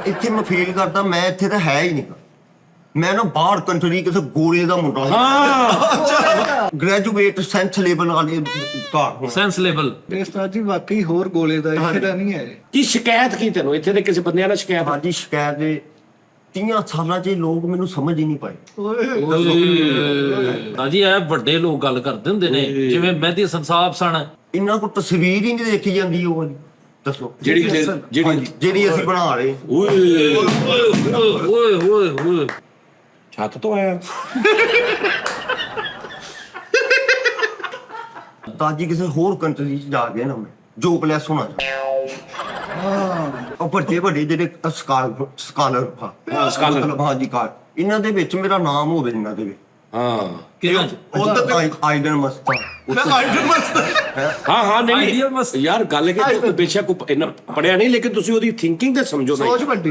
ਇੱਥੇ ਮੈਂ ਫੀਲ ਕਰਦਾ ਮੈਂ ਇੱਥੇ ਤਾਂ ਹੈ ਹੀ ਨਹੀਂ। ਮੈਂ ਨਾ ਬਾਹਰ ਕੰਟਰੀ ਕਿਸੇ ਗੋਲੇ ਦਾ ਮੁੰਡਾ ਗ੍ਰੈਜੂਏਟ ਸੈਂਸ ਲੈਵਲ ਵਾਲੇ ਘਰ ਸੈਂਸ ਲੈਵਲ ਉਸਤਾਦ ਜੀ ਵਾਕਈ ਹੋਰ ਗੋਲੇ ਦਾ ਇੱਥੇ ਦਾ ਨਹੀਂ ਹੈ। ਕੀ ਸ਼ਿਕਾਇਤ ਕੀ ਤੈਨੂੰ ਇੱਥੇ ਦੇ ਕਿਸੇ ਬੰਦਿਆਂ ਨਾਲ ਸ਼ਿਕਾਇਤ? ਹਾਂਜੀ ਸ਼ਿਕਾਇਤ ਦੇ 30 ਸਾਲਾਂ 'ਚ ਲੋਕ ਮੈਨੂੰ ਸਮਝ ਹੀ ਨਹੀਂ ਪਾਏ। ਜੀ ਇਹ ਵੱਡੇ ਲੋਕ ਗੱਲ ਕਰਦੇ ਹੁੰਦੇ ਨੇ ਜਿਵੇਂ ਮਹਿੰਦੀ ਹਸਨ ਸਾਹਿਬ ਸਨ। ਇਹਨਾਂ ਕੋਲ ਤਸਵੀਰ ਹੀ ਨਹੀਂ ਦੇਖੀ ਜਾਂਦੀ ਉਹ ਵਾਲੀ। ਦੱਸੋ ਜਿਹੜੀ ਅਸੀਂ ਬਣਾ ਰਹੇ। ਓਏ ਓਏ ਓਏ ਓਏ ਛੱਤ ਤੋਂ ਆਇਆ। ਤਾਂ ਜੀ ਕਿਸੇ ਹੋਰ ਕੰਟਰੀ 'ਚ ਜਾ ਕੇ ਨਾ ਮੈਂ ਜੋਬਲੈਸ ਹੋਣਾ ਉਹ ਵੱਡੇ ਵੱਡੇ ਜਿਹੜੇ ਸਕਾਲਰ ਹਾਂਜੀ ਕਾਰ ਇਹਨਾਂ ਦੇ ਵਿੱਚ ਮੇਰਾ ਨਾਮ ਹੋਵੇ ਇਹਨਾਂ ਦੇ ਵਿੱਚ। ਕਿਹਨਾਂ ਆਈਡਨ ਮਸਤਾ ਹਾਂ ਨਹੀਂ ਯਾਰ ਗੱਲ ਕਿ ਤੂੰ ਬੇਸ਼ੱਕ ਇੰਨਾ ਪੜਿਆ ਨਹੀਂ ਲੇਕਿਨ ਤੁਸੀਂ ਉਹਦੀ ਥਿੰਕਿੰਗ ਤੇ ਸਮਝੋ। ਸੋਚ ਵੱਡੀ